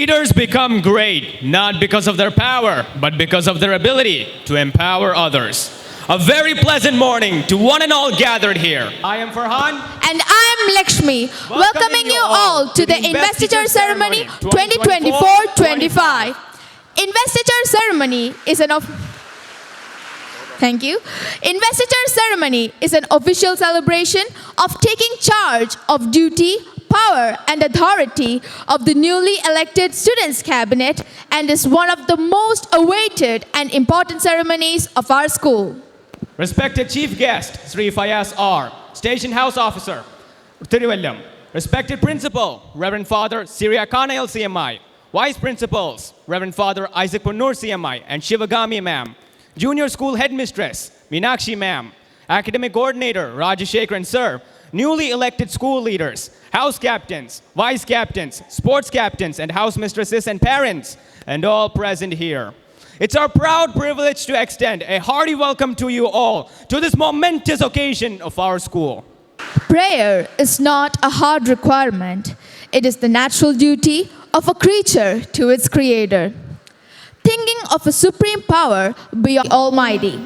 Leaders become great not because of their power, but because of their ability to empower others. A very pleasant morning to one and all gathered here. I am Farhan. And I'm Lakshmi, welcoming you all to the Investiture Ceremony 2024-25. Investiture Ceremony is Thank you. Investiture Ceremony is an official celebration of taking charge of duty, power and authority of the newly elected Students' Cabinet and is one of the most awaited and important ceremonies of our school. Respected Chief Guest, Sri Fayaz R., Station House Officer, Thiruvallam. Respected Principal, Reverend Father Syria Khan LCMI. Vice Principals, Reverend Father Isaac Pannur CMI and Shivagami Ma'am. Junior School Headmistress, Meenakshi Ma'am. Academic Coordinator, Rajashekharan Sir. Newly elected school leaders, house captains, vice captains, sports captains, and house mistresses and parents, and all present here. It's our proud privilege to extend a hearty welcome to you all to this momentous occasion of our school. Prayer is not a hard requirement. It is the natural duty of a creature to its creator. Thinking of a supreme power beyond Almighty.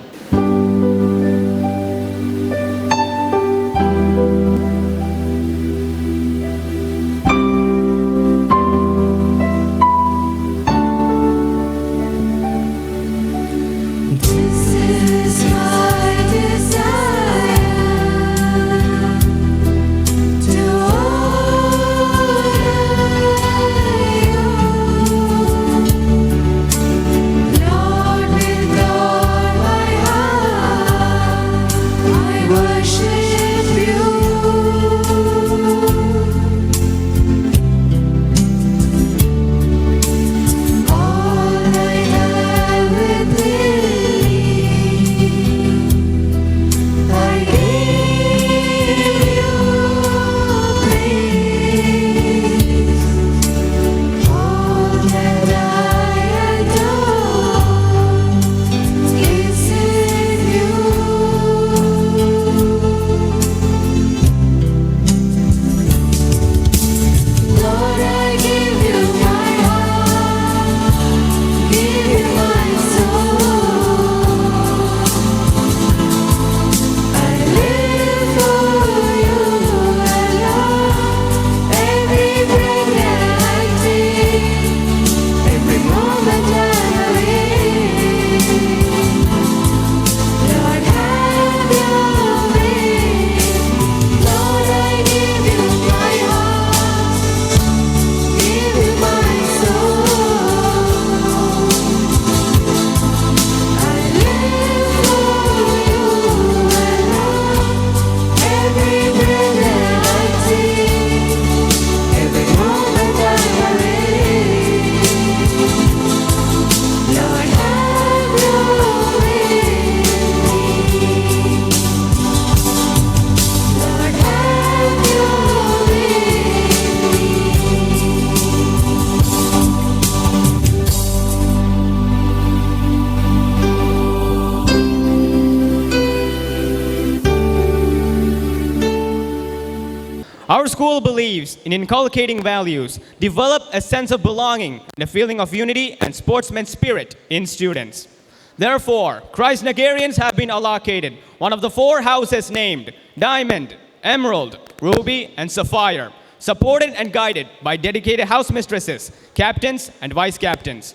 Our school believes in inculcating values, develop a sense of belonging, and a feeling of unity and sportsman spirit in students. Therefore, Christ Nagarians have been allocated one of the 4 houses named Diamond, Emerald, Ruby, and Sapphire, supported and guided by dedicated house mistresses, captains, and vice captains.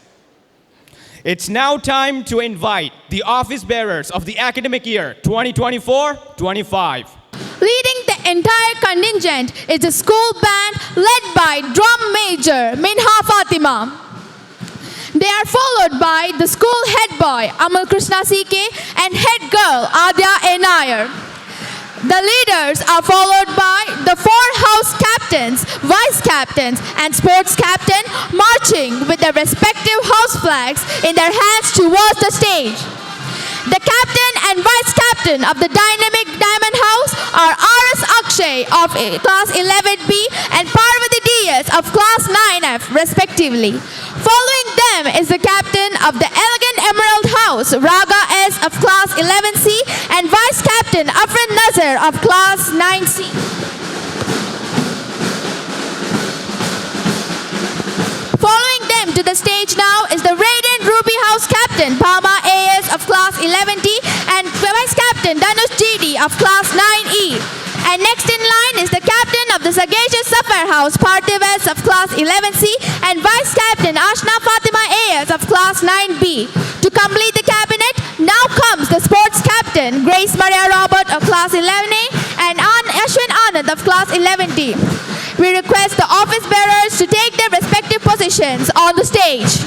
It's now time to invite the office bearers of the academic year 2024-25. Leading the entire contingent is the school band led by drum major Minha Fatima. They are followed by the school head boy Amal Krishna CK and head girl Adya A. Nair. The leaders are followed by the 4 house captains, vice captains and sports captain marching with their respective house flags in their hands towards the stage. The captain and vice captain of the dynamic Diamond House are R.S. Akshay of class 11B and Parvati D.S. of class 9F respectively. Following them is the captain of the elegant Emerald House, Raga S. of class 11C and vice captain Afrin Nazar of class 9C. Following Captain Bhama AS of Class 11D and Vice Captain Danush GD of Class 9E. And next in line is the Captain of the Sagacious Safar House Parthiv S of Class 11C and Vice Captain Ashna Fatima AS of Class 9B. To complete the cabinet, now comes the Sports Captain Grace Maria Robert of Class 11A and Ashwin Anand of Class 11D. We request the office bearers to take their respective positions on the stage.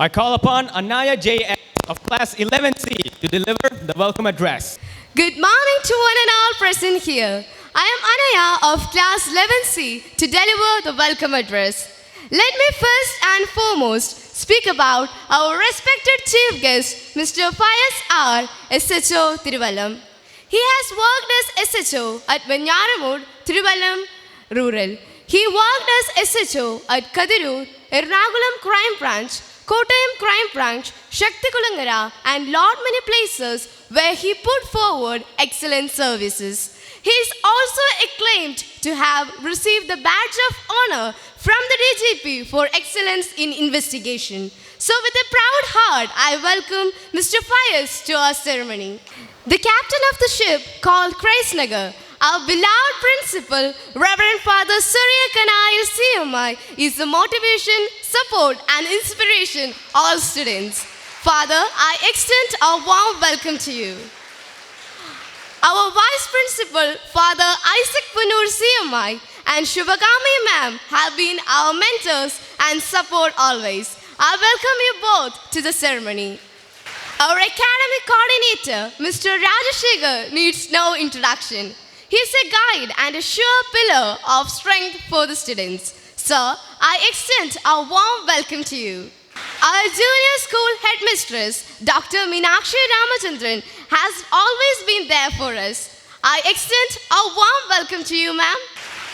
I call upon Anaya J.S. of Class 11C to deliver the welcome address. Good morning to one and all present here. I am Anaya of Class 11C to deliver the welcome address. Let me first and foremost speak about our respected chief guest, Mr. Fayaz R. SHO, Thiruvallam. He has worked as SHO at Vanyaramud, Thiruvallam Rural. He worked as SHO at Kadirur, Ernakulam Crime Branch, Kottayam Crime Branch, Shaktikulangara and lot many places where he put forward excellent services. He is also acclaimed to have received the badge of honor from the DGP for excellence in investigation. So with a proud heart, I welcome Mr. Fayaz to our ceremony. The captain of the ship called Krisnagar, our beloved principal, Reverend Father Surya Kanail CMI, is the motivation, support and inspiration all students. Father, I extend a warm welcome to you. Our Vice Principal, Father Isaac Punur CMI and Shubhagami Ma'am have been our mentors and support always. I welcome you both to the ceremony. Our academic coordinator, Mr. Rajashekhar, needs no introduction. He is a guide and a sure pillar of strength for the students. Sir, I extend a warm welcome to you. Our junior school headmistress, Dr. Meenakshi Ramachandran, has always been there for us. I extend a warm welcome to you, ma'am.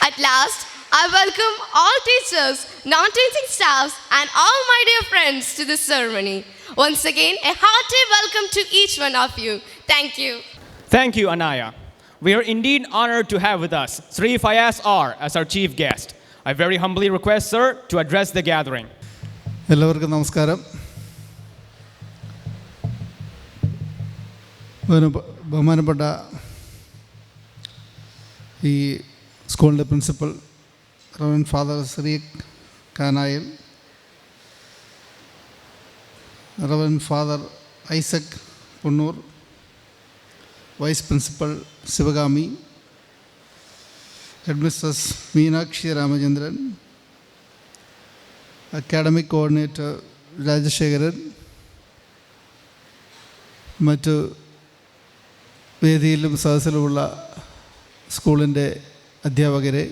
At last, I welcome all teachers, non-teaching staffs, and all my dear friends to this ceremony. Once again, a hearty welcome to each one of you. Thank you. Thank you, Anaya. We are indeed honored to have with us Sri Fayaz R. as our chief guest. I very humbly request, sir, to address the gathering. എല്ലാവർക്കും നമസ്കാരം. ബഹുമാനപ്പെട്ട ഈ സ്കൂളിൻ്റെ principal rev father Shri Kanayil, rev father Isaac Punnoor, vice principal Sivagami, headmistress Meenakshi Ramachandran, academic coordinator Rajasekharan, മറ്റു വേദിയിലും സദസ്സിലുമുള്ള സ്കൂളിൻ്റെ അധ്യാപകരെ,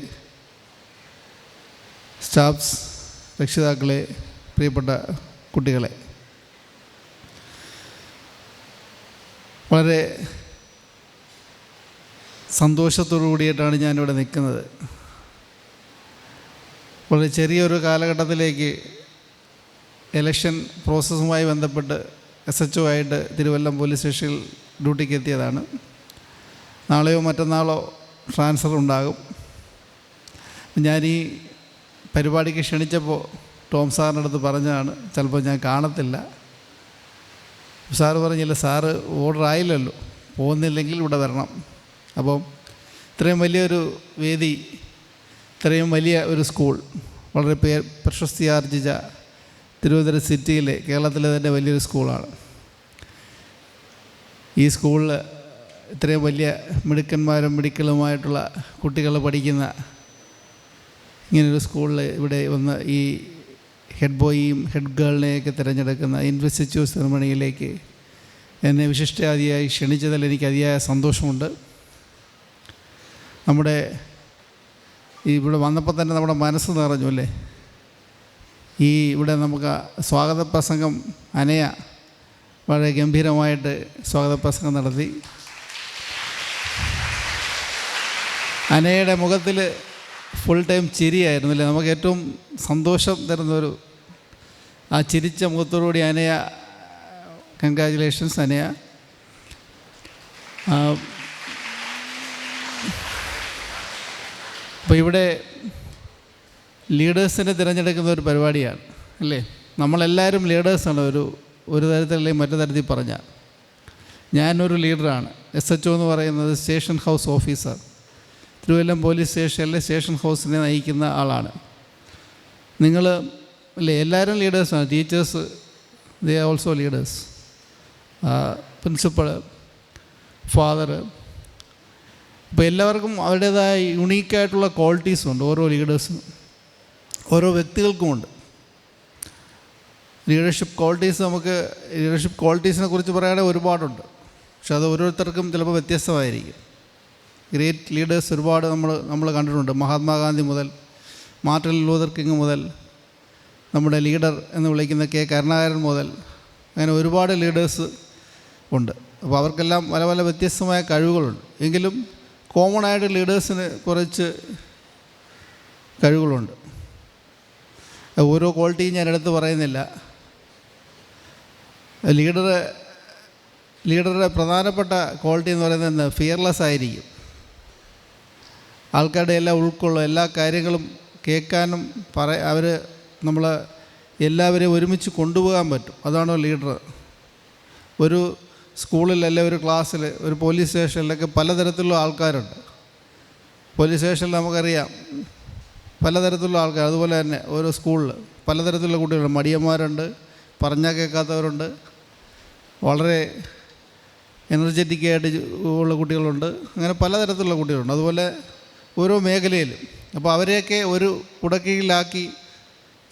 staffs, രക്ഷിതാക്കളെ, പ്രിയപ്പെട്ട കുട്ടികളെ, വളരെ സന്തോഷത്തോടു കൂടിയിട്ടാണ് ഞാനിവിടെ നിൽക്കുന്നത്. വളരെ ചെറിയൊരു കാലഘട്ടത്തിലേക്ക് ഇലക്ഷൻ പ്രോസസ്സുമായി ബന്ധപ്പെട്ട് SHO ആയിട്ട് തിരുവല്ലം പോലീസ് സ്റ്റേഷനിൽ ഡ്യൂട്ടിക്ക് എത്തിയതാണ്. നാളെയോ മറ്റന്നാളോ ട്രാൻസ്ഫർ ഉണ്ടാകും. ഞാൻ ഈ പരിപാടിക്ക് ക്ഷണിച്ചപ്പോൾ ടോം സാറിൻ്റെ അടുത്ത് പറഞ്ഞതാണ് ചിലപ്പോൾ ഞാൻ കാണത്തില്ല. സാറ് പറഞ്ഞില്ല, സാറ് ഓർഡർ ആയില്ലല്ലോ, പോകുന്നില്ലെങ്കിൽ ഇവിടെ വരണം. അപ്പം ഇത്രയും വലിയൊരു വേദി, ഇത്രയും വലിയ ഒരു സ്കൂൾ, വളരെ പ്രശസ്തി ആർജിച്ച തിരുവനന്തപുരം സിറ്റിയിലെ, കേരളത്തിലെ തന്നെ വലിയൊരു സ്കൂളാണ്. ഈ സ്കൂളിൽ ഇത്രയും വലിയ മിടുക്കന്മാരും മിടുക്കളുമായിട്ടുള്ള കുട്ടികൾ പഠിക്കുന്ന ഇങ്ങനൊരു സ്കൂളിൽ ഇവിടെ വന്ന് ഈ ഹെഡ് ബോയിയും ഹെഡ് ഗേളിനെയൊക്കെ തിരഞ്ഞെടുക്കുന്ന ഇൻവെസ്റ്റിറ്റ്യൂട്ട് സെറമണിയിലേക്ക് എന്നെ വിശിഷ്ടാതിയായി ക്ഷണിച്ചതിൽ എനിക്ക് അതിയായ സന്തോഷമുണ്ട്. നമ്മുടെ ഇവിടെ വന്നപ്പോൾ തന്നെ നമ്മുടെ മനസ്സ് നിറഞ്ഞു അല്ലേ. ഈ ഇവിടെ നമുക്ക് സ്വാഗത പ്രസംഗം അനയ വളരെ ഗംഭീരമായിട്ട് സ്വാഗത പ്രസംഗം നടത്തി. അനയുടെ മുഖത്തിൽ ഫുൾ ടൈം ചിരിയായിരുന്നു അല്ലേ. നമുക്ക് ഏറ്റവും സന്തോഷം തരുന്നൊരു ആ ചിരിച്ച മുഖത്തോടുകൂടി അനയ, കൺഗ്രാജുലേഷൻസ് അനയ. അപ്പോൾ ഇവിടെ ലീഡേഴ്സിനെ തിരഞ്ഞെടുക്കുന്ന ഒരു പരിപാടിയാണ് അല്ലേ? നമ്മളെല്ലാവരും ലീഡേഴ്സാണ് ഒരു തരത്തിലല്ലെങ്കിൽ മറ്റു തരത്തിൽ പറഞ്ഞാൽ. ഞാനൊരു ലീഡറാണ്. SHO എന്ന് പറയുന്നത് station house officer. Thiruvallam police സ്റ്റേഷനിലെ സ്റ്റേഷൻ ഹൗസിനെ നയിക്കുന്ന ആളാണ്. നിങ്ങൾ അല്ലേ? എല്ലാവരും ലീഡേഴ്സാണ്. Teachers they are also leaders. Principal, father. അപ്പോൾ എല്ലാവർക്കും അവരുടേതായ യുണീക്കായിട്ടുള്ള ക്വാളിറ്റീസുണ്ട്. ഓരോ ലീഡേഴ്സിനും ഓരോ വ്യക്തികൾക്കുമുണ്ട് ലീഡർഷിപ്പ് ക്വാളിറ്റീസ്. ലീഡർഷിപ്പ് ക്വാളിറ്റീസിനെ കുറിച്ച് പറയുകയാണെങ്കിൽ ഒരുപാടുണ്ട്. പക്ഷെ അത് ഓരോരുത്തർക്കും ചിലപ്പോൾ വ്യത്യസ്തമായിരിക്കും. ഗ്രേറ്റ് ലീഡേഴ്സ് ഒരുപാട് നമ്മൾ കണ്ടിട്ടുണ്ട്. മഹാത്മാഗാന്ധി മുതൽ മാർട്ടിൻ ലൂതർ കിങ് മുതൽ നമ്മുടെ ലീഡർ എന്ന് വിളിക്കുന്ന K. കരുണാകരൻ മുതൽ അങ്ങനെ ഒരുപാട് ലീഡേഴ്സ് ഉണ്ട്. അപ്പോൾ അവർക്കെല്ലാം പല പല വ്യത്യസ്തമായ കഴിവുകളുണ്ട്. എങ്കിലും കോമൺ ആയിട്ട് ലീഡേഴ്സിന് കുറച്ച് കഴിവുകളുണ്ട്. ഓരോ ക്വാളിറ്റിയും ഞാൻ എടുത്ത് പറയുന്നില്ല. ലീഡറുടെ പ്രധാനപ്പെട്ട ക്വാളിറ്റി എന്ന് പറയുന്നത് ഫിയർലെസ് ആയിരിക്കും. ആൾക്കാരുടെ എല്ലാം ഉൾക്കൊള്ളും, എല്ലാ കാര്യങ്ങളും കേൾക്കാനും അവർ നമ്മൾ എല്ലാവരെയും ഒരുമിച്ച് കൊണ്ടുപോകാൻ പറ്റും. അതാണോ ലീഡർ? ഒരു സ്കൂളിൽ അല്ലെങ്കിൽ ഒരു ക്ലാസ്സിൽ, ഒരു പോലീസ് സ്റ്റേഷനിലൊക്കെ പലതരത്തിലുള്ള ആൾക്കാരുണ്ട്. പോലീസ് സ്റ്റേഷനിൽ നമുക്കറിയാം പലതരത്തിലുള്ള ആൾക്കാർ. അതുപോലെ തന്നെ ഓരോ സ്കൂളിൽ പലതരത്തിലുള്ള കുട്ടികളുണ്ട്. മടിയന്മാരുണ്ട്, പറഞ്ഞാൽ കേൾക്കാത്തവരുണ്ട്, വളരെ എനർജറ്റിക്കായിട്ട് ഉള്ള കുട്ടികളുണ്ട്. അങ്ങനെ പലതരത്തിലുള്ള കുട്ടികളുണ്ട്. അതുപോലെ ഓരോ മേഖലയിലും. അപ്പോൾ അവരെയൊക്കെ ഒരു കുടക്കീഴിലാക്കി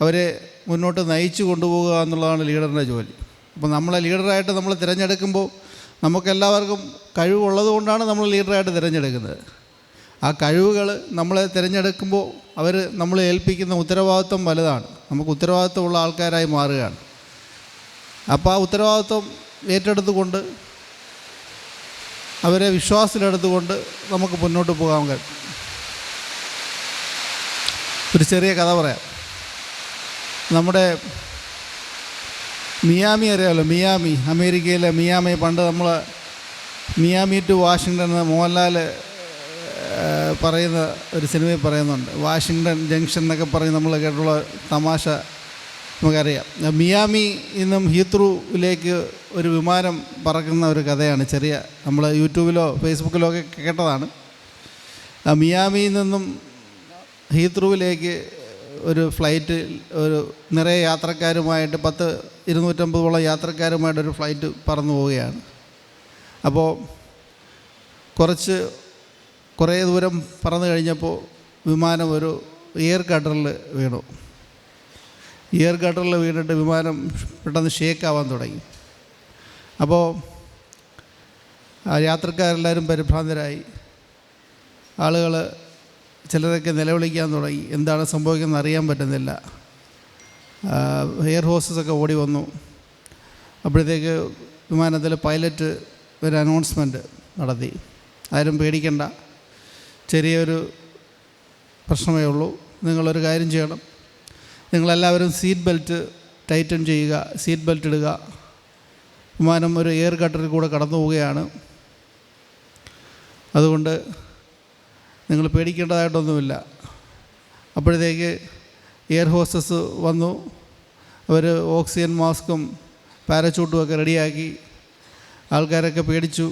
അവരെ മുന്നോട്ട് നയിച്ചു കൊണ്ടുപോകുക എന്നുള്ളതാണ് ലീഡറിൻ്റെ ജോലി. അപ്പോൾ നമ്മളെ ലീഡറായിട്ട് നമ്മൾ തിരഞ്ഞെടുക്കുമ്പോൾ നമുക്കെല്ലാവർക്കും കഴിവുള്ളത് കൊണ്ടാണ് നമ്മൾ ലീഡറായിട്ട് തിരഞ്ഞെടുക്കുന്നത്. ആ കഴിവുകൾ നമ്മളെ തിരഞ്ഞെടുക്കുമ്പോൾ അവർ നമ്മളെ ഏൽപ്പിക്കുന്ന ഉത്തരവാദിത്വം വലുതാണ്. നമുക്ക് ഉത്തരവാദിത്വമുള്ള ആൾക്കാരായി മാറുകയാണ്. അപ്പോൾ ആ ഉത്തരവാദിത്വം ഏറ്റെടുത്തുകൊണ്ട് അവരെ വിശ്വാസത്തിലെടുത്തുകൊണ്ട് നമുക്ക് മുന്നോട്ട് പോകാൻ കഴിയും. ഒരു ചെറിയ കഥ പറയാം. നമ്മുടെ മിയാമി അറിയാമല്ലോ? മിയാമി, അമേരിക്കയിലെ മിയാമി. പണ്ട് നമ്മൾ മിയാമി ടു വാഷിങ്ടൺ എന്ന് മോഹൻലാൽ പറയുന്ന ഒരു സിനിമയിൽ പറയുന്നുണ്ട്. വാഷിങ്ടൺ ജംഗ്ഷൻ എന്നൊക്കെ പറഞ്ഞ് നമ്മൾ കേട്ടുള്ള തമാശ നമുക്കറിയാം. മിയാമി നിന്നും ഹീത്രൂവിലേക്ക് ഒരു വിമാനം പറക്കുന്ന ഒരു കഥയാണ്. ചെറിയ നമ്മൾ യൂട്യൂബിലോ ഫേസ്ബുക്കിലോ ഒക്കെ കേട്ടതാണ്. മിയാമിയിൽ നിന്നും ഹീത്രൂവിലേക്ക് ഒരു ഫ്ലൈറ്റ്, ഒരു നിറയെ യാത്രക്കാരുമായിട്ട് 250 യാത്രക്കാരുമായിട്ടൊരു ഫ്ലൈറ്റ് പറന്നു പോവുകയാണ്. അപ്പോൾ കുറേ ദൂരം പറന്നു കഴിഞ്ഞപ്പോൾ വിമാനം ഒരു എയർ ഗട്ടറിൽ വീണു. എയർ ഗട്ടറിൽ വീണിട്ട് വിമാനം പെട്ടെന്ന് ഷേക്കാവാൻ തുടങ്ങി. അപ്പോൾ യാത്രക്കാരെല്ലാവരും പരിഭ്രാന്തരായി. ആളുകൾ ചിലരൊക്കെ നിലവിളിക്കാൻ തുടങ്ങി. എന്താണ് സംഭവിക്കുന്നത് അറിയാൻ പറ്റുന്നില്ല. എയർ ഹോസ്റ്റസൊക്കെ ഓടി വന്നു. അപ്പോഴത്തേക്ക് വിമാനത്തിൽ പൈലറ്റ് ഒരു അനൗൺസ്മെൻറ്റ് നടത്തി. ആരും പേടിക്കണ്ട, ചെറിയൊരു പ്രശ്നമേ ഉള്ളൂ. നിങ്ങളൊരു കാര്യം ചെയ്യണം, നിങ്ങളെല്ലാവരും സീറ്റ് ബെൽറ്റ് ടൈറ്റൻ ചെയ്യുക, സീറ്റ് ബെൽറ്റ് ഇടുക. വിമാനം ഒരു എയർ ഗട്ടറിൽ കൂടെ കടന്നു പോവുകയാണ്. അതുകൊണ്ട് നിങ്ങൾ പേടിക്കേണ്ടതായിട്ടൊന്നുമില്ല. അപ്പോഴത്തേക്ക് എയർ ഹോസ്റ്റസ് വന്നു. അവർ ഓക്സിജൻ മാസ്കും പാരച്യൂട്ടും ഒക്കെ റെഡിയാക്കി. ആൾക്കാരൊക്കെ പേടിച്ചു.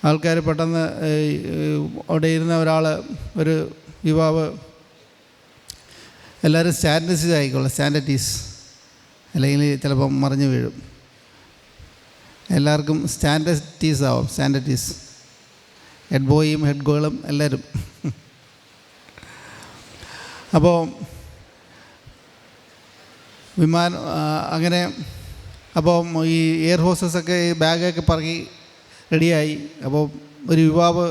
ആൾക്കാർ പെട്ടെന്ന് അവിടെ ഇരുന്ന ഒരാൾ, ഒരു യുവാവ്, എല്ലാവരും സ്റ്റാൻഡറ്റീസ് ആയിക്കോളാം, സ്റ്റാൻഡറ്റീസ്, അല്ലെങ്കിൽ ചിലപ്പം മറിഞ്ഞു വീഴും. എല്ലാവർക്കും സ്റ്റാൻഡറ്റീസ് ആവും, സ്റ്റാൻഡറ്റീസ്. ഹെഡ് ബോയും ഹെഡ് ഗേളും എല്ലാവരും. അപ്പോൾ വിമാനം അങ്ങനെ. അപ്പോൾ ഈ എയർ ഹോസ്റ്റസൊക്കെ ഈ ബാഗൊക്കെ പറക്കി റെഡിയായി. അപ്പോൾ ഒരു യുവാവ്,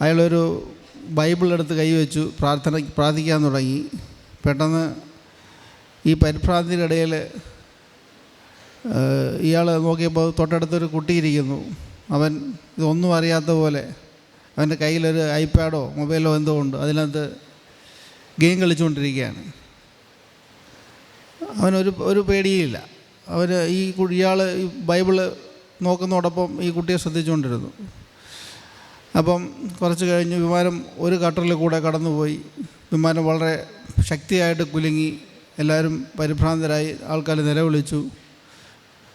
അയാളൊരു ബൈബിളെടുത്ത് കൈവച്ചു പ്രാർത്ഥിക്കാൻ തുടങ്ങി. പെട്ടെന്ന് ഈ പരിഭ്രാന്തിയുടെ ഇടയിൽ ഇയാൾ നോക്കിയപ്പോൾ തൊട്ടടുത്തൊരു കുട്ടിയിരിക്കുന്നു. അവൻ ഇതൊന്നും അറിയാത്ത പോലെ അവൻ്റെ കയ്യിലൊരു ഐപാഡോ മൊബൈലോ എന്തോ ഉണ്ട്. അതിനകത്ത് ഗെയിം കളിച്ചുകൊണ്ടിരിക്കുകയാണ്. അവനൊരു പേടിയില്ല. ഇയാൾ ഈ ബൈബിള് നോക്കുന്നതോടൊപ്പം ഈ കുട്ടിയെ ശ്രദ്ധിച്ചുകൊണ്ടിരുന്നു. അപ്പം കുറച്ച് കഴിഞ്ഞ് വിമാനം ഒരു ഗട്ടറിൽ കൂടെ കടന്നുപോയി. വിമാനം വളരെ ശക്തിയായിട്ട് കുലുങ്ങി. എല്ലാവരും പരിഭ്രാന്തരായി, ആൾക്കാർ നിലവിളിച്ചു.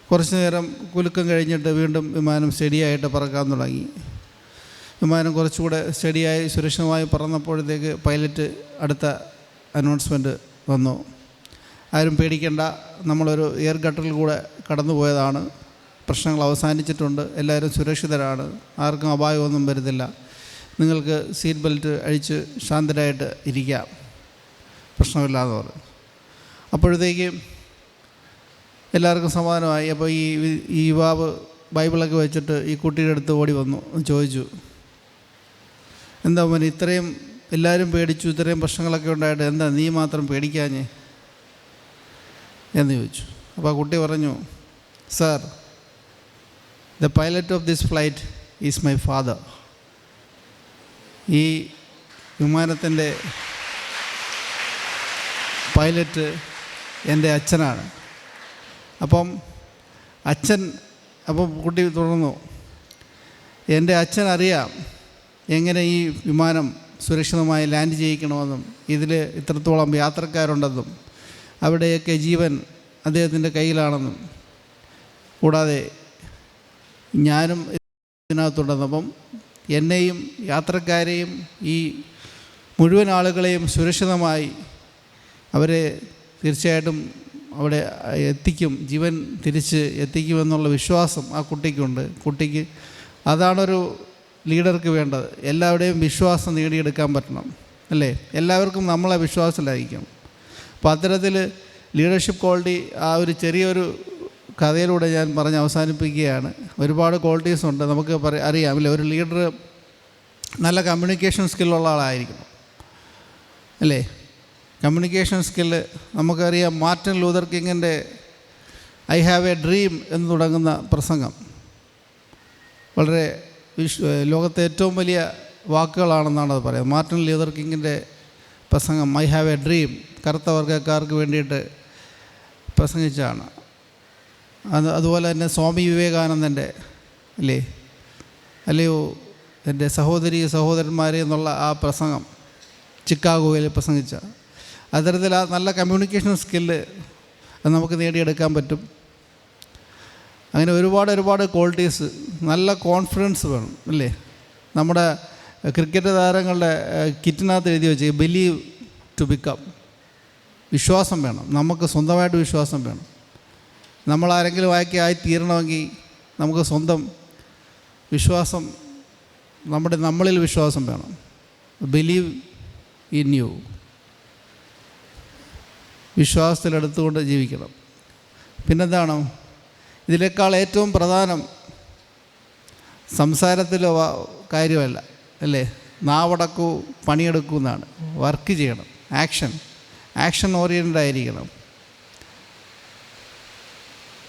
കുറച്ച് നേരം കുലുക്കം കഴിഞ്ഞിട്ട് വീണ്ടും വിമാനം സ്റ്റഡിയായിട്ട് പറക്കാൻ തുടങ്ങി. വിമാനം കുറച്ചുകൂടെ സ്റ്റഡിയായി സുരക്ഷിതമായി പറന്നപ്പോഴത്തേക്ക് പൈലറ്റ് അടുത്ത അനൗൺസ്മെൻറ്റ് വന്നു. ആരും പേടിക്കേണ്ട, നമ്മളൊരു എയർ ഗട്ടറിൽ കൂടെ കടന്നു പോയതാണ്, പ്രശ്നങ്ങൾ അവസാനിച്ചിട്ടുണ്ട്, എല്ലാവരും സുരക്ഷിതരാണ്, ആർക്കും അപായമൊന്നും വരുന്നില്ല, നിങ്ങൾക്ക് സീറ്റ് ബെൽറ്റ് അഴിച്ച് ശാന്തരായിട്ട് ഇരിക്കാം, പ്രശ്നമില്ലാന്ന് പറഞ്ഞു. അപ്പോഴത്തേക്കും എല്ലാവർക്കും സമാധാനമായി. അപ്പോൾ ഈ യുവാവ് ബൈബിളൊക്കെ വെച്ചിട്ട് ഈ കുട്ടിയുടെ അടുത്ത് ഓടി വന്നു, ചോദിച്ചു, എന്താ മോനെ ഇത്രയും എല്ലാവരും പേടിച്ചു, ഇത്രയും പ്രശ്നങ്ങളൊക്കെ ഉണ്ടായിട്ട് എന്താ നീ മാത്രം പേടിക്കാഞ്ഞേ എന്ന് ചോദിച്ചു. അപ്പോൾ ആ കുട്ടി പറഞ്ഞു, sir, the pilot of this flight is my father. ഈ വിമാനത്തിൻ്റെ പൈലറ്റ് എൻ്റെ അച്ഛനാണ്. അപ്പം കുട്ടി തുടർന്നു, എൻ്റെ അച്ഛൻ അറിയാം എങ്ങനെ ഈ വിമാനം സുരക്ഷിതമായി ലാൻഡ് ചെയ്യിക്കണമെന്നും ഇതിൽ ഇത്രത്തോളം യാത്രക്കാരുണ്ടെന്നും അവിടെയൊക്കെ ജീവൻ അദ്ദേഹത്തിൻ്റെ കയ്യിലാണെന്നും കൂടാതെ ഞാനും ഇതിനകത്തുണ്ടെന്നപ്പം എന്നെയും യാത്രക്കാരെയും ഈ മുഴുവൻ ആളുകളെയും സുരക്ഷിതമായി അവരെ തീർച്ചയായിട്ടും അവിടെ എത്തിക്കും, ജീവൻ തിരിച്ച് എത്തിക്കുമെന്നുള്ള വിശ്വാസം ആ കുട്ടിക്കുണ്ട്. കുട്ടിക്ക് അതാണൊരു ലീഡർക്ക് വേണ്ടത്. എല്ലാവരുടെയും വിശ്വാസം നേടിയെടുക്കാൻ പറ്റണം, അല്ലേ? എല്ലാവർക്കും നമ്മളെ വിശ്വാസത്തിലായിരിക്കും. അപ്പോൾ അത്തരത്തിൽ ലീഡർഷിപ്പ് ക്വാളിറ്റി ആ ഒരു ചെറിയൊരു കഥയിലൂടെ ഞാൻ പറഞ്ഞ് അവസാനിപ്പിക്കുകയാണ്. ഒരുപാട് ക്വാളിറ്റീസ് ഉണ്ട്, നമുക്ക് അറിയാം, അല്ലേ? ഒരു ലീഡർ നല്ല കമ്മ്യൂണിക്കേഷൻ സ്കില്ലുള്ള ആളായിരിക്കണം, അല്ലേ? കമ്മ്യൂണിക്കേഷൻ സ്കില്ല് നമുക്കറിയാം. മാർട്ടിൻ ലൂതർ കിങ്ങിൻ്റെ ഐ ഹാവ് എ ഡ്രീം എന്ന് തുടങ്ങുന്ന പ്രസംഗം വളരെ ലോകത്തെ ഏറ്റവും വലിയ വാക്കുകളാണെന്നാണ് അത് പറയുന്നത്. മാർട്ടിൻ ലൂതർ കിങ്ങിൻ്റെ പ്രസംഗം ഐ ഹാവ് എ ഡ്രീം കറുത്ത വർഗ്ഗക്കാർക്ക് വേണ്ടിയിട്ട് പ്രസംഗിച്ചാണ്. അതുപോലെ തന്നെ സ്വാമി വിവേകാനന്ദൻ്റെ അല്ലയോ എൻ്റെ സഹോദരി സഹോദരന്മാരെ എന്നുള്ള ആ പ്രസംഗം ചിക്കാഗോയിൽ പ്രസംഗിച്ച അത്തരത്തിൽ ആ നല്ല കമ്മ്യൂണിക്കേഷൻ സ്കില്ല് അത് നമുക്ക് നേടിയെടുക്കാൻ പറ്റും. അങ്ങനെ ഒരുപാട് ക്വാളിറ്റീസ്, നല്ല കോൺഫിഡൻസ് വേണം, അല്ലേ? നമ്മുടെ ക്രിക്കറ്റ് താരങ്ങളുടെ കിറ്റിനകത്ത് എഴുതി വെച്ച് ബിലീവ് ടു ബിക്കം, വിശ്വാസം വേണം, നമുക്ക് സ്വന്തമായിട്ട് വിശ്വാസം വേണം. നമ്മളാരെങ്കിലും ആയിത്തീരണമെങ്കിൽ നമുക്ക് സ്വന്തം വിശ്വാസം, നമ്മളിൽ വിശ്വാസം വേണം. ബിലീവ് ഇൻ യു, വിശ്വാസത്തിലെടുത്തുകൊണ്ട് ജീവിക്കണം. പിന്നെന്താണ് ഇതിനേക്കാൾ ഏറ്റവും പ്രധാനം? സംസാരത്തിലോ കാര്യമല്ല, അല്ലേ? നാവടക്കൂ പണിയെടുക്കൂ എന്നാണ്. വർക്ക് ചെയ്യണം, ആക്ഷൻ ഓറിയൻറ്റഡ് ആയിരിക്കണം,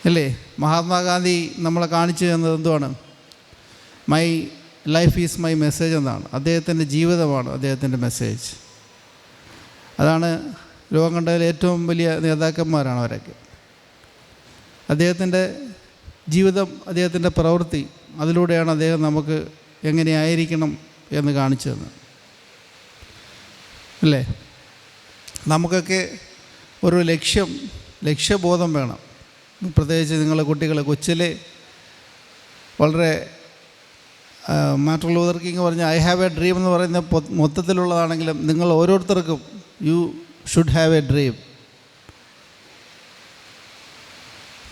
അല്ലേ? മഹാത്മാഗാന്ധി നമ്മളെ കാണിച്ചു തന്നത് എന്തുവാണ്? My life is my message എന്നാണ്. അദ്ദേഹത്തിൻ്റെ ജീവിതമാണ് അദ്ദേഹത്തിൻ്റെ മെസ്സേജ്. അതാണ് ലോകം കണ്ടതിൽ ഏറ്റവും വലിയ നേതാക്കന്മാരാണ് അവരൊക്കെ. അദ്ദേഹത്തിൻ്റെ ജീവിതം, അദ്ദേഹത്തിൻ്റെ പ്രവൃത്തി, അതിലൂടെയാണ് അദ്ദേഹം നമുക്ക് എങ്ങനെയായിരിക്കണം എന്ന് കാണിച്ചു തന്നത്, അല്ലേ? നമുക്കൊക്കെ ഒരു ലക്ഷ്യബോധം വേണം. പ്രത്യേകിച്ച് നിങ്ങളെ കുട്ടികൾ കൊച്ചിലെ വളരെ മാർട്ടിൻ ലൂതർ കിങ് പറഞ്ഞ ഐ ഹാവ് എ ഡ്രീം എന്ന് പറയുന്ന മൊത്തത്തിലുള്ളതാണെങ്കിലും നിങ്ങൾ ഓരോരുത്തർക്കും you should have a dream.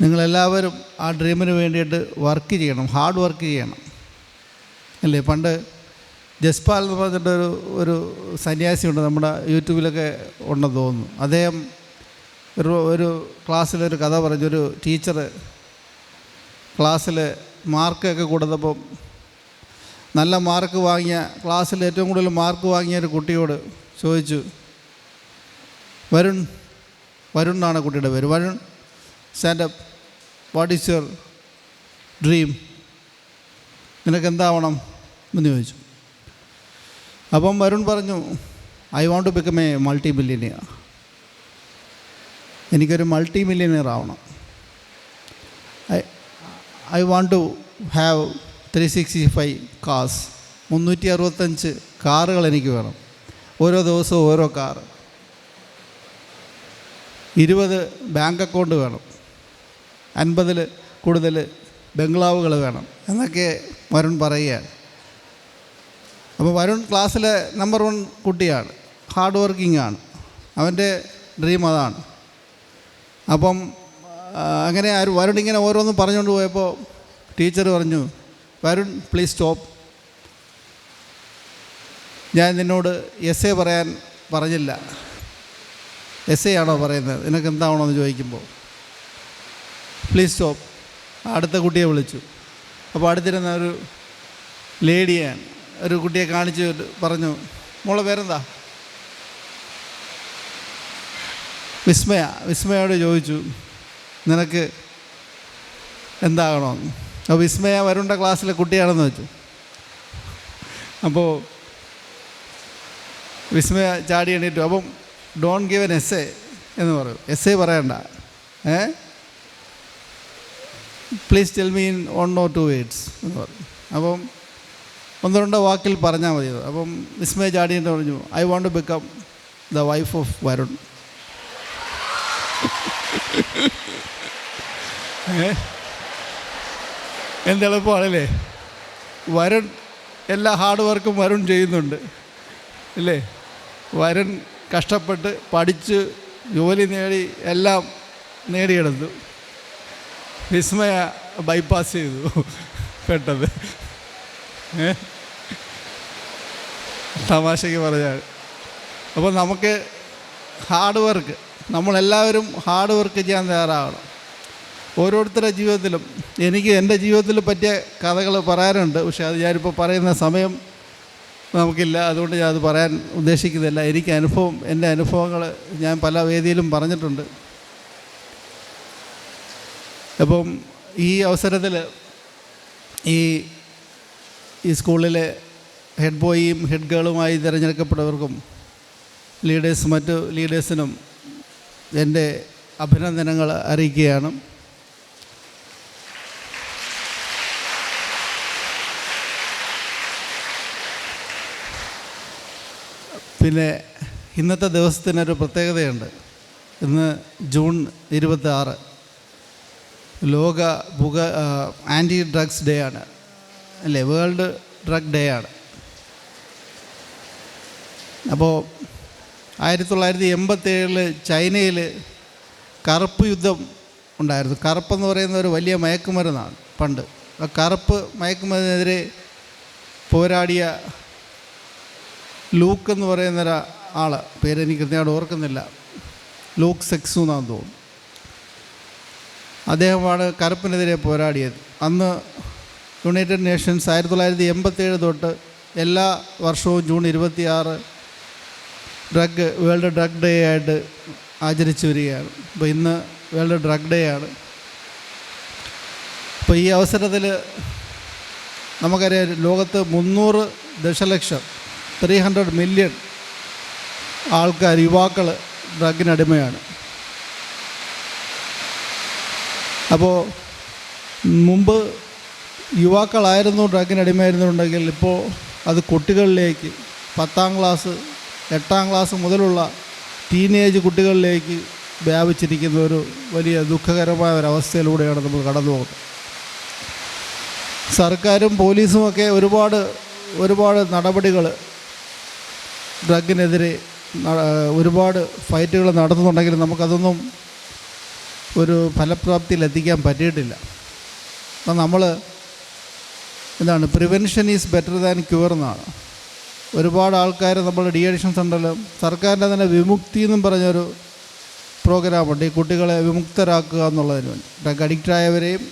നിങ്ങളെല്ലാവരും ആ ഡ്രീമിന് വേണ്ടിയിട്ട് വർക്ക് ചെയ്യണം, ഹാർഡ് വർക്ക് ചെയ്യണം, അല്ലേ? പണ്ട് ജസ്പാൽ എന്ന് പറഞ്ഞിട്ട് ഒരു സന്യാസിയുണ്ട്, നമ്മുടെ യൂട്യൂബിലൊക്കെ ഉണ്ടെന്ന് തോന്നുന്നു. അദ്ദേഹം ഒരു ക്ലാസ്സിലൊരു കഥ പറഞ്ഞു. ഒരു ടീച്ചർ ക്ലാസ്സിൽ മാർക്കൊക്കെ കൊടുത്തപ്പം നല്ല മാർക്ക് വാങ്ങിയ, ക്ലാസ്സിൽ ഏറ്റവും കൂടുതൽ മാർക്ക് വാങ്ങിയ ഒരു കുട്ടിയോട് ചോദിച്ചു, വരുൺ എന്നാണ് കുട്ടിയുടെ പേര്, Varun stand up, what is your dream, നിനക്ക് എന്താവണം എന്ന് ചോദിച്ചു. അപ്പം വരുൺ പറഞ്ഞു, I want to become a multi millionaire, എനിക്കൊരു മൾട്ടി മില്യനിയർ ആവണം. I want to have 365 cars, 365 കാറുകൾ എനിക്ക് വേണം. ഓരോ ദിവസവും ഓരോ കാറ്, 20 ബാങ്ക് അക്കൗണ്ട് വേണം, 50 കൂടുതൽ ബംഗ്ലാവുകൾ വേണം എന്നൊക്കെ വരുൺ പറയുകയാണ്. അപ്പോൾ വരുൺ ക്ലാസ്സിലെ നമ്പർ 1 കുട്ടിയാണ്, ഹാർഡ് വർക്കിംഗ് ആണ്, അവൻ്റെ ഡ്രീം അതാണ്. അപ്പം അങ്ങനെ വരുൺ ഇങ്ങനെ ഓരോന്നും പറഞ്ഞുകൊണ്ട് പോയപ്പോൾ ടീച്ചർ പറഞ്ഞു, വരുൺ പ്ലീസ് സ്റ്റോപ്പ്, ഞാൻ നിന്നോട് എസ്സേ പറയാൻ പറഞ്ഞില്ല, എസ്സേ ആണോ പറയുന്നത്, നിനക്ക് എന്താണോ എന്ന് ചോദിക്കുമ്പോൾ പ്ലീസ് സ്റ്റോപ്പ്. അടുത്ത കുട്ടിയെ വിളിച്ചു. അപ്പോൾ അടുത്തിരുന്ന ഒരു ലേഡിയാണ്, ഒരു കുട്ടിയെ കാണിച്ച് പറഞ്ഞു, മോളെ പേരെന്താ? വിസ്മയ. വിസ്മയോട് ചോദിച്ചു, നിനക്ക് എന്താകണമെന്ന്. അപ്പോൾ വിസ്മയ വരുണ്ട ക്ലാസ്സിലെ കുട്ടിയാണെന്ന് വെച്ചു. അപ്പോൾ വിസ്മയ ചാടി എണീറ്റു. അപ്പം ഡോൺ ഗിവ് എൻ എസ്സേ എന്ന് പറയും, എസ്സേ പറയണ്ട, please tell me in 1 or 2 words എന്ന് പറയും. അപ്പം 1-2 വാക്കിൽ പറഞ്ഞാൽ മതി. അപ്പം വിസ്മയ ചാടിയിട്ട് പറഞ്ഞു, I want to become the wife of Varun. എന്തെളുപ്പമാണല്ലേ, വരുൺ എല്ലാ ഹാർഡ് വർക്കും വരുൺ ചെയ്യുന്നുണ്ട് അല്ലേ. വരുൺ കഷ്ടപ്പെട്ട് പഠിച്ച് ജോലി നേടി എല്ലാം നേടിയെടുത്തു. വിസ്മയ ബൈപ്പാസ് ചെയ്തു പെട്ടെന്ന്. തമാശയ്ക്ക് പറഞ്ഞാൽ. അപ്പോൾ നമുക്ക് ഹാർഡ് വർക്ക്, നമ്മളെല്ലാവരും ഹാർഡ് വർക്ക് ചെയ്യാൻ തയ്യാറാവണം. ഓരോരുത്തരുടെ ജീവിതത്തിലും, എനിക്ക് എൻ്റെ ജീവിതത്തിൽ പറ്റിയ കഥകൾ പറയാനുണ്ട്, പക്ഷേ അത് ഞാനിപ്പോൾ പറയുന്ന സമയം നമുക്കില്ല, അതുകൊണ്ട് ഞാനത് പറയാൻ ഉദ്ദേശിക്കുന്നില്ല. എനിക്ക് എൻ്റെ അനുഭവങ്ങൾ ഞാൻ പല വേദിയിലും പറഞ്ഞിട്ടുണ്ട്. അപ്പം ഈ അവസരത്തിൽ ഈ സ്കൂളിലെ ഹെഡ് ബോയിയും ഹെഡ് ഗേളുമായി തിരഞ്ഞെടുക്കപ്പെട്ടവർക്കും മറ്റു ലീഡേഴ്സിനും എൻ്റെ അഭിനന്ദനങ്ങൾ അറിയിക്കുകയാണ്. പിന്നെ ഇന്നത്തെ ദിവസത്തിനൊരു പ്രത്യേകതയുണ്ട്. ഇന്ന് ജൂൺ 26 ലോക ആൻറ്റി ഡ്രഗ്സ് ഡേ ആണ് അല്ലേ, വേൾഡ് ഡ്രഗ് ഡേ ആണ്. അപ്പോൾ 1987 ചൈനയിൽ കറുപ്പ് യുദ്ധം ഉണ്ടായിരുന്നു. കറുപ്പെന്ന് പറയുന്ന ഒരു വലിയ മയക്കുമരുന്നാണ് പണ്ട്. ആ കറുപ്പ് മയക്കുമരുന്നിനെതിരെ പോരാടിയ ലൂക്ക് എന്ന് പറയുന്ന ഒരാൾ, പേരെനിക്ക് കൃത്യമായിട്ട് ഓർക്കുന്നില്ല, ലൂക്ക് സെക്സു എന്നാണെന്ന് തോന്നുന്നു, അദ്ദേഹമാണ് കറുപ്പിനെതിരെ പോരാടിയത്. അന്ന് യുണൈറ്റഡ് നേഷൻസ് 1987 തൊട്ട് എല്ലാ വർഷവും ജൂൺ 26 വേൾഡ് ഡ്രഗ് ഡേ ആയിട്ട് ആചരിച്ചു വരികയാണ്. അപ്പോൾ ഇന്ന് വേൾഡ് ഡ്രഗ് ഡേ ആണ്. അപ്പോൾ ഈ അവസരത്തിൽ നമുക്കറിയാം, ലോകത്ത് 300 ദശലക്ഷം 300 മില്യൺ ആൾക്കാർ, യുവാക്കൾ ഡ്രഗിനടിമയാണ്. അപ്പോൾ മുമ്പ് യുവാക്കളായിരുന്നു ഡ്രഗിനടിമയായിരുന്നുണ്ടെങ്കിൽ ഇപ്പോൾ അത് കുട്ടികളിലേക്ക്, 10ാം ക്ലാസ് 8ാം ക്ലാസ് മുതലുള്ള ടീനേജ് കുട്ടികളിലേക്ക് വ്യാപിച്ചിരിക്കുന്ന ഒരു വലിയ ദുഃഖകരമായ ഒരവസ്ഥയിലൂടെയാണ് നമ്മൾ കടന്നു പോകുന്നത്. സർക്കാരും പോലീസുമൊക്കെ ഒരുപാട് നടപടികൾ ഡ്രഗിനെതിരെ ഒരുപാട് ഫൈറ്റുകൾ നടത്തുന്നുണ്ടെങ്കിലും നമുക്കതൊന്നും ഒരു ഫലപ്രാപ്തിയിലെത്തിക്കാൻ പറ്റിയിട്ടില്ല. അപ്പം നമ്മൾ prevention is better than cure എന്നാണ്. ഒരുപാട് ആൾക്കാർ നമ്മൾ ഡി അഡിക്ഷൻ സെൻ്ററിലും സർക്കാരിൻ്റെ തന്നെ വിമുക്തി എന്നും പറഞ്ഞൊരു പ്രോഗ്രാമുണ്ട്, ഈ കുട്ടികളെ വിമുക്തരാക്കുക എന്നുള്ളതിന് വേണ്ടി. ഡ്രഗ് അഡിക്റ്റായവരെയും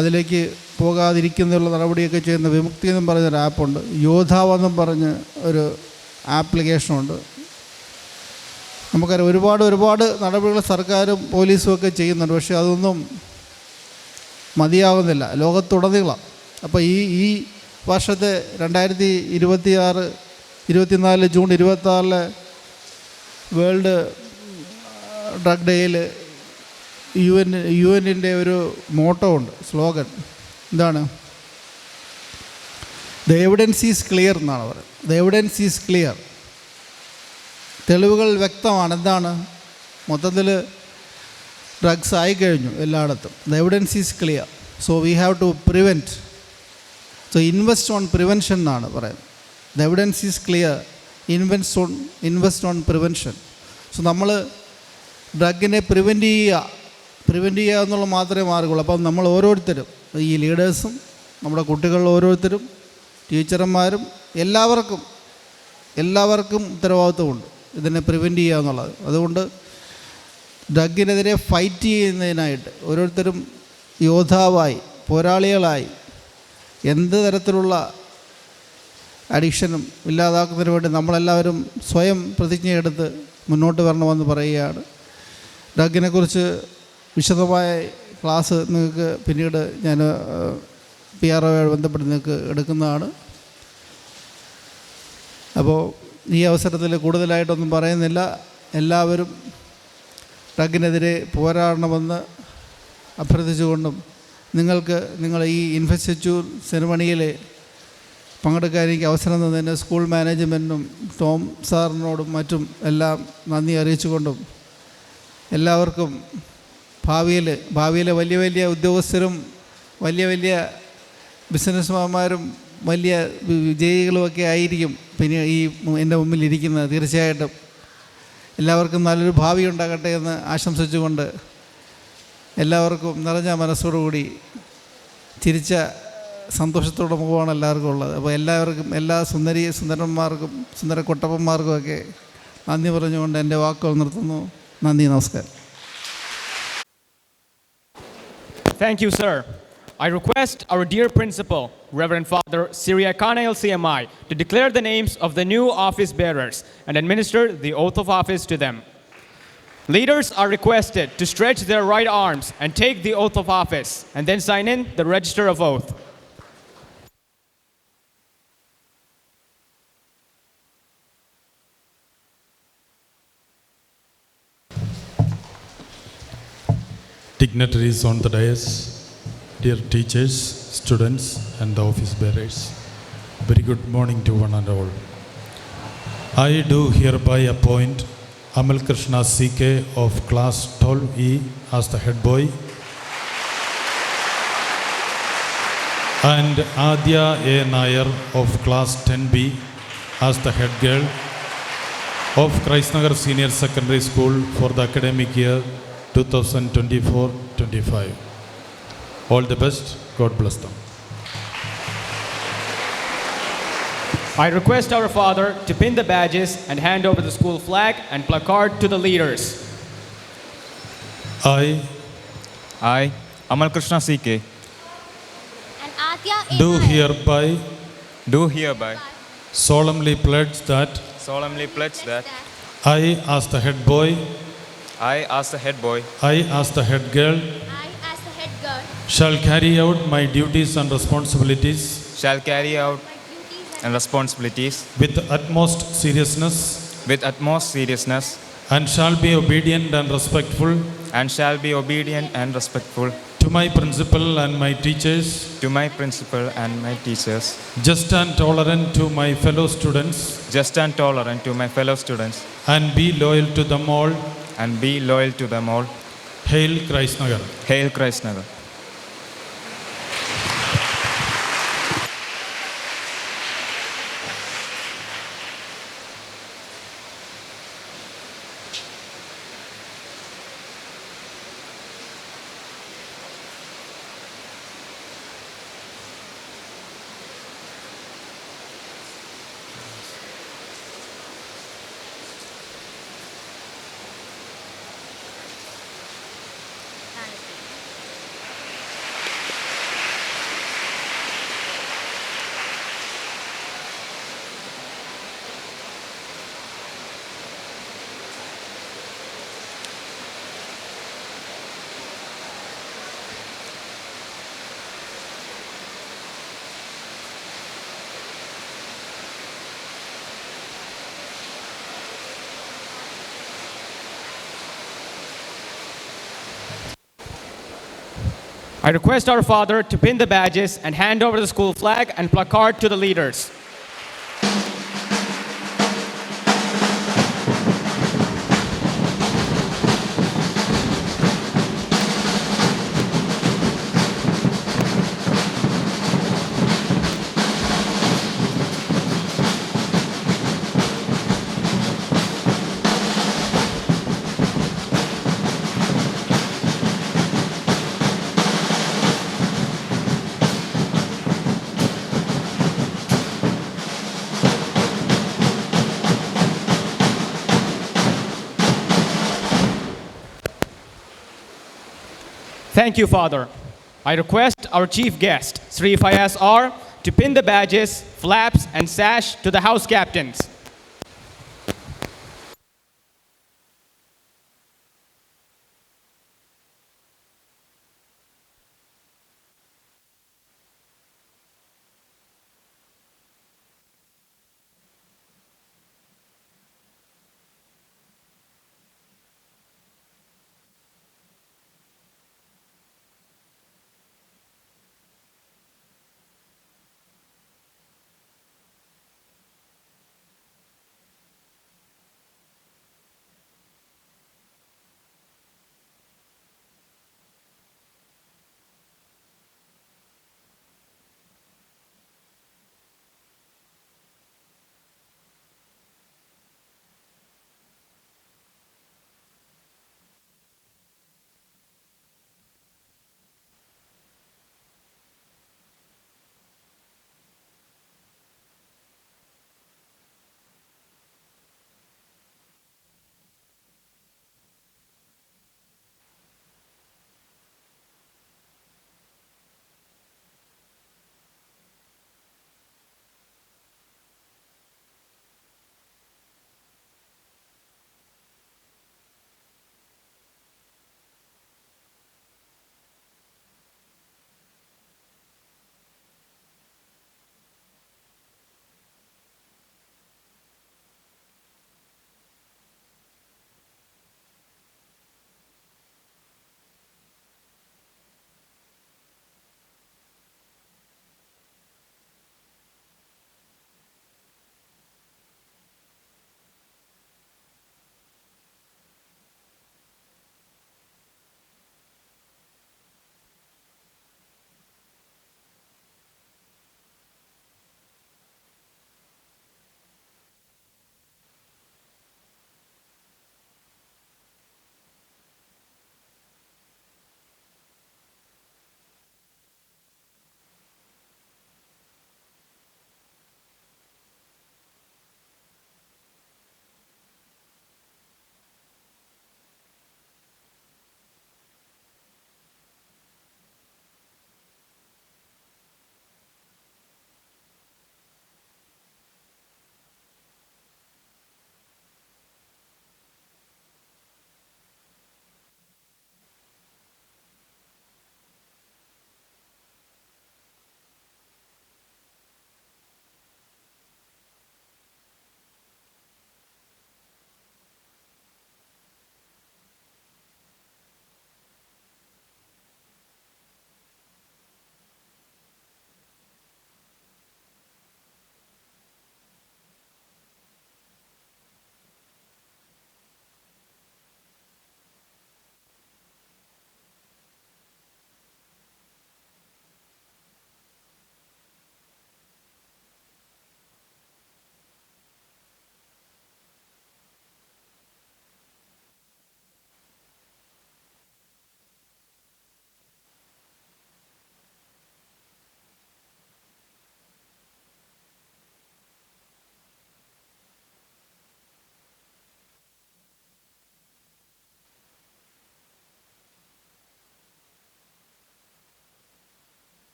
അതിലേക്ക് പോകാതിരിക്കുന്നതിനുള്ള നടപടിയൊക്കെ ചെയ്യുന്ന വിമുക്തി എന്നും പറഞ്ഞൊരു ആപ്പുണ്ട്. യോദ്ധാവെന്നും പറഞ്ഞ് ഒരു ആപ്ലിക്കേഷനുണ്ട്. നമുക്കറിയാം ഒരുപാട് നടപടികൾ സർക്കാരും പോലീസും ഒക്കെ ചെയ്യുന്നുണ്ട്, പക്ഷേ അതൊന്നും മതിയാവുന്നില്ല ലോകത്തുടനീളം. അപ്പോൾ ഈ വർഷത്തെ 2024 ജൂൺ 26 വേൾഡ് ഡ്രഗ് ഡേയിൽ UN ഒരു മോട്ടോ ഉണ്ട്, സ്ലോഗൻ. എന്താണ്? ദ എവിഡൻസ് ഈസ് ക്ലിയർ എന്നാണ് പറയുന്നത്. The evidence is clear. തെളിവുകൾ വ്യക്തമാണ്. എന്താണ്? മൊത്തത്തിൽ ഡ്രഗ്സ് ആയിക്കഴിഞ്ഞു എല്ലായിടത്തും. The evidence is clear. So we have to prevent. So invest on prevention എന്നാണ് പറയുന്നത്. The evidence is clear. Invest on prevention. So നമ്മൾ ഡ്രഗിനെ പ്രിവെൻറ്റ് ചെയ്യുക എന്നുള്ള മാത്രമേ മാർഗമുള്ളൂ. അപ്പം നമ്മൾ ഓരോരുത്തരും, ഈ ലീഡേഴ്സും നമ്മുടെ കുട്ടികൾ ഓരോരുത്തരും, ടീച്ചർമാരും, എല്ലാവർക്കും ഉത്തരവാദിത്വമുണ്ട് ഇതിനെ പ്രിവെൻറ്റ് ചെയ്യുക എന്നുള്ളത്. അതുകൊണ്ട് ഡ്രഗിനെതിരെ ഫൈറ്റ് ചെയ്യുന്നതിനായിട്ട് ഓരോരുത്തരും യോദ്ധാവായി, പോരാളികളായി, എന്ത് തരത്തിലുള്ള അഡിക്ഷനും ഇല്ലാതാക്കുന്നതിന് വേണ്ടി നമ്മളെല്ലാവരും സ്വയം പ്രതിജ്ഞയെടുത്ത് മുന്നോട്ട് വരണമെന്ന് പറയുകയാണ്. ഡ്രഗിനെക്കുറിച്ച് വിശദമായ ക്ലാസ് നിങ്ങൾക്ക് പിന്നീട് ഞാൻ PRO ബന്ധപ്പെട്ട് നിങ്ങൾക്ക് എടുക്കുന്നതാണ്. അപ്പോൾ ഈ അവസരത്തിൽ കൂടുതലായിട്ടൊന്നും പറയുന്നില്ല. എല്ലാവരും ഡ്രഗിനെതിരെ പോരാടണമെന്ന് അഭ്യർത്ഥിച്ചുകൊണ്ടും നിങ്ങൾ ഈ ഇൻവെസ്റ്റിറ്റ്യൂർ സെറിമണിയിൽ പങ്കെടുക്കാൻ എനിക്ക് അവസരം തന്നതിന് സ്കൂൾ മാനേജ്മെൻറ്റിനും ടോം സാറിനോടും മറ്റും എല്ലാം നന്ദി അറിയിച്ചുകൊണ്ടും എല്ലാവർക്കും ഭാവിയിലെ വലിയ വലിയ ഉദ്യോഗസ്ഥരും വലിയ ബിസിനസ്മാന്മാരും വലിയ വിജയികളുമൊക്കെ ആയിരിക്കും പിന്നെ ഈ എൻ്റെ മുമ്പിലിരിക്കുന്നത്. തീർച്ചയായിട്ടും എല്ലാവർക്കും നല്ലൊരു ഭാവി ഉണ്ടാകട്ടെ എന്ന് ആശംസിച്ചുകൊണ്ട് എല്ലാവർക്കും നിറഞ്ഞ മനസ്സോടുകൂടി ചിരിച്ച സന്തോഷത്തോടെ മുഖമാണ് എല്ലാവർക്കും ഉള്ളത്. അപ്പോൾ എല്ലാവർക്കും, എല്ലാ സുന്ദരന്മാർക്കും സുന്ദര കൊട്ടപ്പന്മാർക്കുമൊക്കെ നന്ദി പറഞ്ഞുകൊണ്ട് എൻ്റെ വാക്കുകൾ നിർത്തുന്നു. നന്ദി, നമസ്കാരം. Thank you, sir. I request our dear principal, Reverend Father Syriacana LCMI, to declare the names of the new office bearers and administer the oath of office to them. Leaders are requested to stretch their right arms and take the oath of office and then sign in the register of oath. Dignitaries on the dais, dear teachers, students and the office bearers, very good morning to one and all. I do hereby appoint Amal Krishna CK of class 12E as the head boy and Adya A. Nair of class 10B as the head girl of Christnagar Senior Secondary School for the academic year 2024-25. All the best. God bless them. I request our father to pin the badges and hand over the school flag and placard to the leaders. I, Amal Krishna CK, and Adya do hereby solemnly pledge that I, as the head boy, I, as the head boy, I, as the head girl, I, as the head girl, shall carry out my duties and responsibilities shall carry out my duties and responsibilities with utmost seriousness with utmost seriousness and shall be obedient and respectful and shall be obedient and respectful to my principal and my teachers, to my principal and my teachers, just and tolerant to my fellow students, just and tolerant to my fellow students, and be loyal to them all. and be loyal to them all. Hail Christnagar. Hail Christnagar. I request our father to pin the badges and hand over the school flag and placard to the leaders. Thank you, Father. I request our chief guest, Sri Fayaz R, to pin the badges, flaps, and sash to the house captains.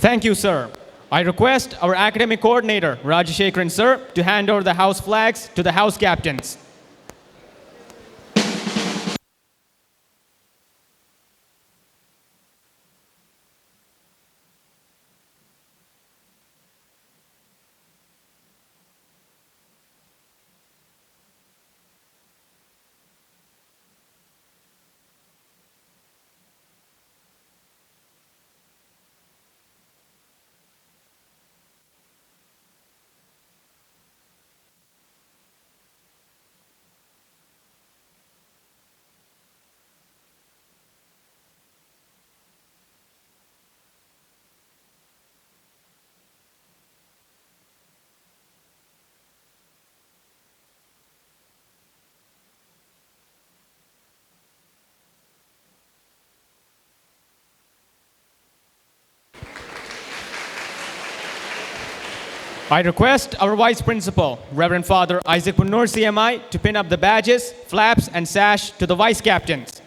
Thank you, sir. I request our academic coordinator, Rajashekharan, sir, to hand over the house flags to the house captains. I request our Vice Principal, Reverend Father Isaac Punnur CMI, to pin up the badges, flaps, and sash to the Vice Captains.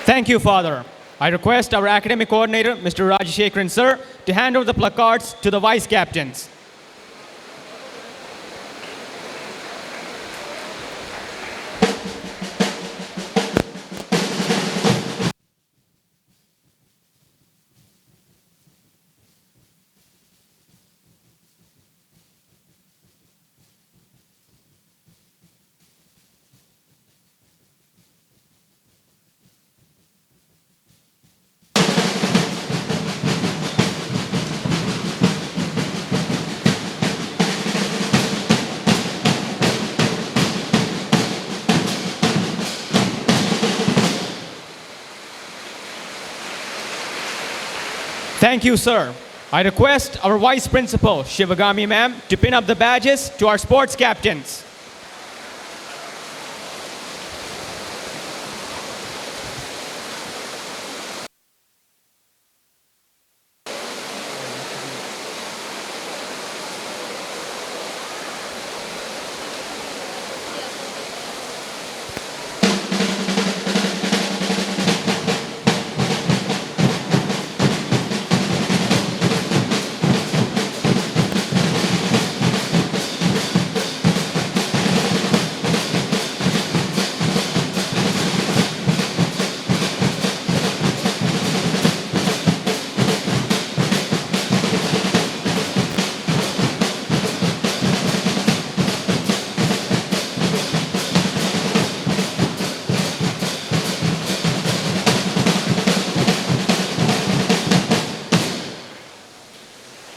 Thank you, Father. I request our academic coordinator, Mr. Rajashekharan sir, to hand over the placards to the vice captains. Thank you, sir. I request our Vice Principal, Shivagami ma'am, to pin up the badges to our sports captains.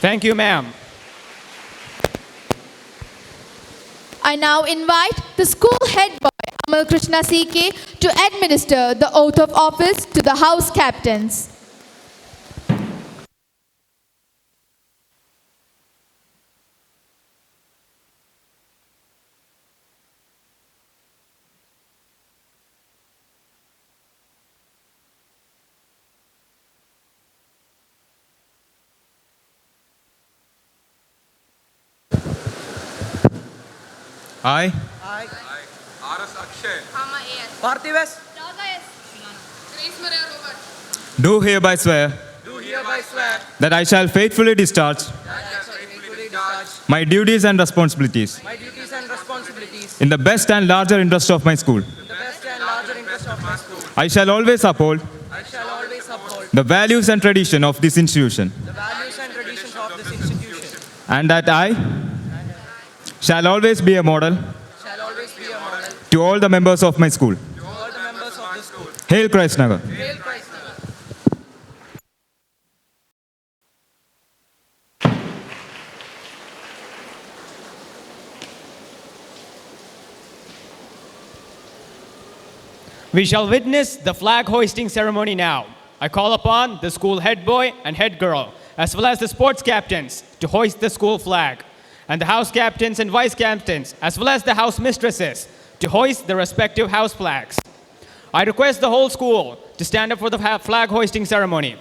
Thank you, ma'am. I now invite the school head boy, Amal Krishna CK, to administer the oath of office to the house captains. I, do hereby swear that I shall faithfully discharge my duties and responsibilities in the best and larger interest of my school. I shall always uphold the values and tradition of this institution, and that I shall always be a model to all the members of my school. Hail Christ Nagar. We shall witness the flag hoisting ceremony now. I call upon the school head boy and head girl, as well as the sports captains, to hoist the school flag, and the house captains and vice captains, as well as the house mistresses, to hoist the respective house flags. I request the whole school to stand up for the flag hoisting ceremony.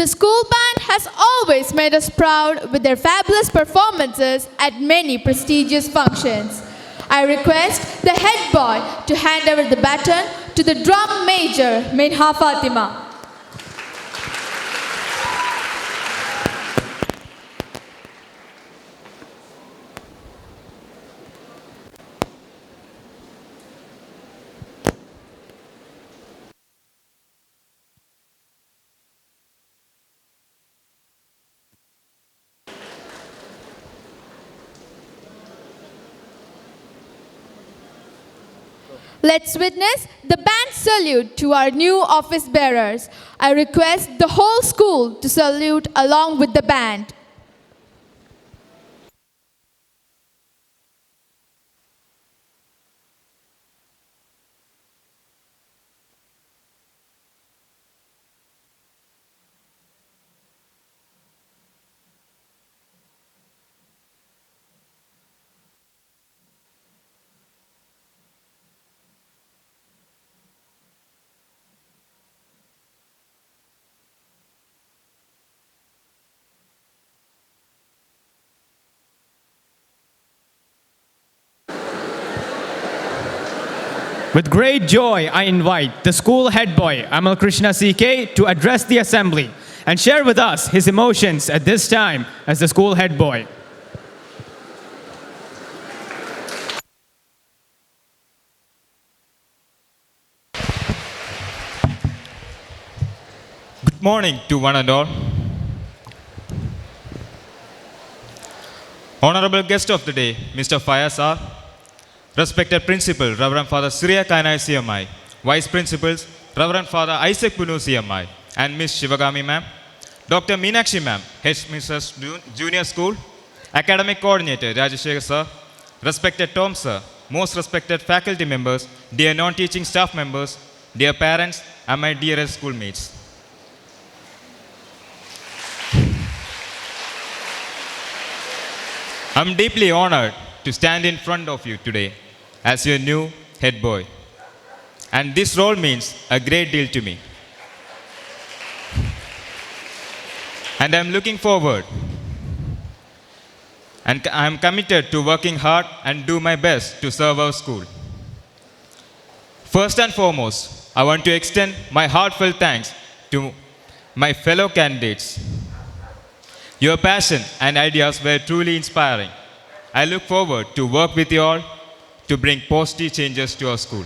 The school band has always made us proud with their fabulous performances at many prestigious functions. I request the head boy to hand over the baton to the drum major, Minha Fatima. Let's witness the band salute to our new office bearers. I request the whole school to salute along with the band. With great joy, I invite the school head boy, Amal Krishna CK, to address the assembly and share with us his emotions at this time as the school head boy. Good morning to one and all. Honorable guest of the day, Mr. Fayaz R. Respected Principal, Reverend Father Syria Kanai CMI, Vice Principals, Reverend Father Isaac Bunu CMI, and Miss Shivagami Ma'am, Dr. Meenakshi Ma'am, Headmistress Junior School, Academic Coordinator Rajeshekar Sir, Respected Tom Sir, most respected faculty members, dear non-teaching staff members, dear parents, and my dearest schoolmates. I'm deeply honored to stand in front of you today as your new head boy. And this role means a great deal to me. And I'm looking forward. And I'm committed to working hard and do my best to serve our school. First and foremost, I want to extend my heartfelt thanks to my fellow candidates. Your passion and ideas were truly inspiring. I look forward to work with you all to bring positive changes to our school.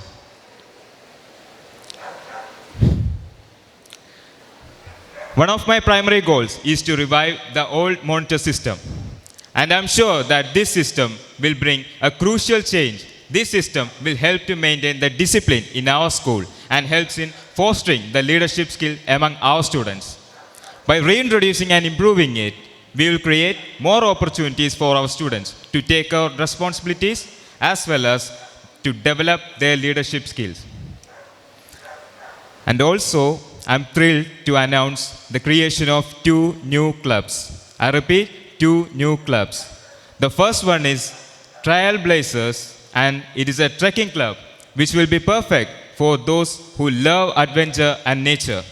One of my primary goals is to revive the old monitor system. And I'm sure that this system will bring a crucial change. This system will help to maintain the discipline in our school and helps in fostering the leadership skill among our students. By reintroducing and improving it, we will create more opportunities for our students to take our responsibilities as well as to develop their leadership skills. And also, I'm thrilled to announce the creation of 2 new clubs. I repeat, 2 new clubs. The first one is Trailblazers, and it is a trekking club which will be perfect for those who love adventure and nature.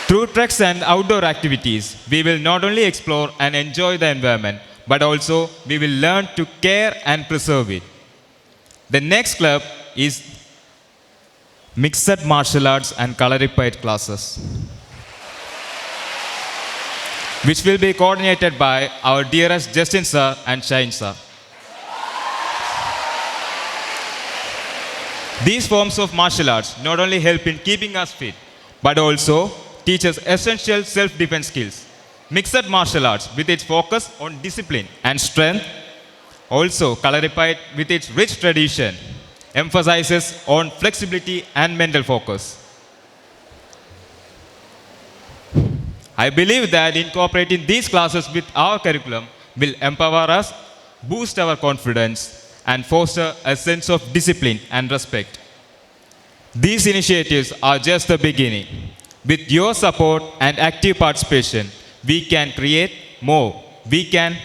Through treks and outdoor activities, we will not only explore and enjoy the environment, but also we will learn to care and preserve it. The next club is Mixed Martial Arts and Kalarippayat classes, which will be coordinated by our dearest Justin Sir and Shine Sir. These forms of martial arts not only help in keeping us fit, but also teach us essential self-defense skills. Mixed martial arts with its focus on discipline and strength, also Kalarippayat with its rich tradition, emphasizes on flexibility and mental focus. I believe that incorporating these classes with our curriculum will empower us, boost our confidence, and foster a sense of discipline and respect. These initiatives are just the beginning. With your support and active participation, we can create more. We can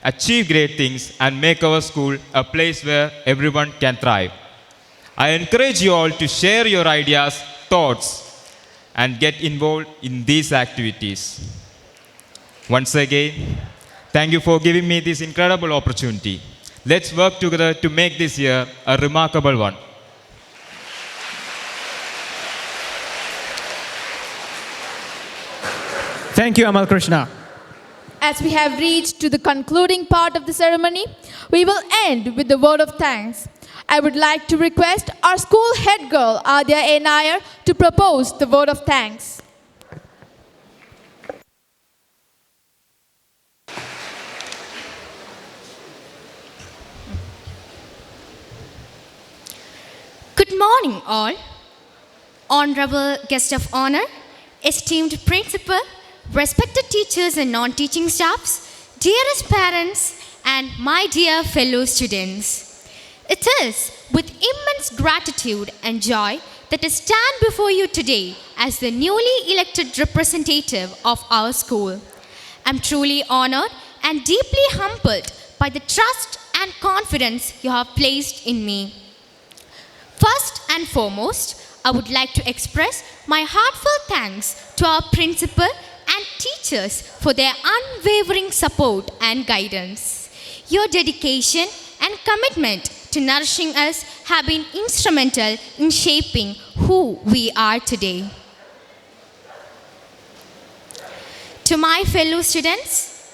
achieve great things and make our school a place where everyone can thrive. I encourage you all to share your ideas, thoughts, and get involved in these activities. Once again, thank you for giving me this incredible opportunity. Let's work together to make this year a remarkable one. Thank you, Amal Krishna. As we have reached to the concluding part of the ceremony, we will end with the word of thanks. I would like to request our school head girl, Adya A. Nair, to propose the word of thanks. Good morning, all. Honorable guest of honor, esteemed principal, respected teachers and non-teaching staffs, dearest parents, and my dear fellow students. It is with immense gratitude and joy that I stand before you today as the newly elected representative of our school. I'm truly honored and deeply humbled by the trust and confidence you have placed in me. First and foremost, I would like to express my heartfelt thanks to our principal and teachers for their unwavering support and guidance. Your dedication and commitment to nourishing us have been instrumental in shaping who we are today. To my fellow students,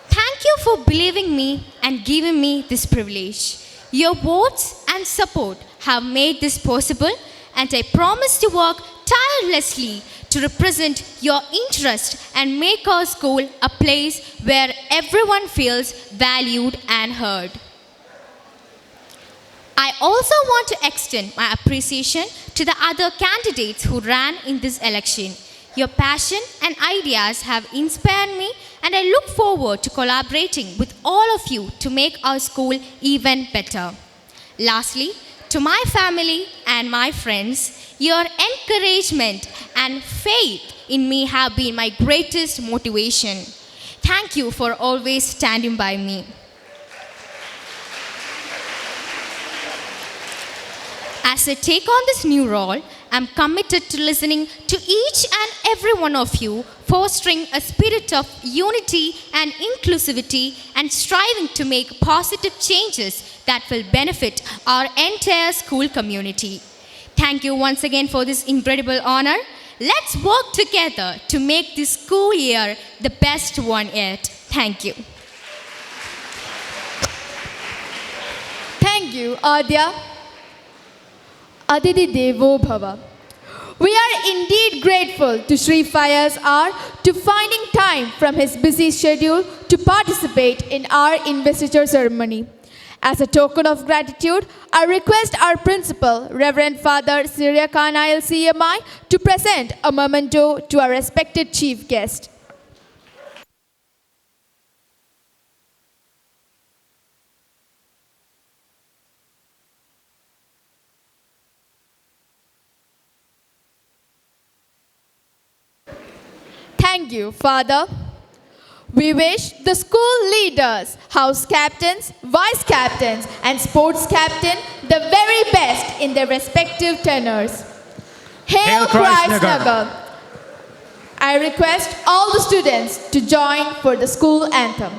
thank you for believing me and giving me this privilege. Your votes and support have made this possible, and I promise to work tirelessly to represent your interest and make our school a place where everyone feels valued and heard. I also want to extend my appreciation to the other candidates who ran in this election. Your passion and ideas have inspired me, and I look forward to collaborating with all of you to make our school even better. Lastly, to my family and my friends, your encouragement and faith in me have been my greatest motivation. Thank you for always standing by me. As I take on this new role, I'm committed to listening to each and every one of you, fostering a spirit of unity and inclusivity, and striving to make positive changes that will benefit our entire school community. Thank you once again for this incredible honor. Let's work together to make this school year the best one yet. Thank you. Thank you, Adya. Aditi Devo Bhava. We are indeed grateful to Sri Fayaz R to finding time from his busy schedule to participate in our investiture ceremony. As a token of gratitude, I request our principal, Reverend Father Syria Khan ILCMI, to present a memento to our respected chief guest. Thank you, Father. We wish the school leaders, house captains, vice captains, and sports captain the very best in their respective tenures. Hail Christ Nagar! I request all the students to join for the school anthem.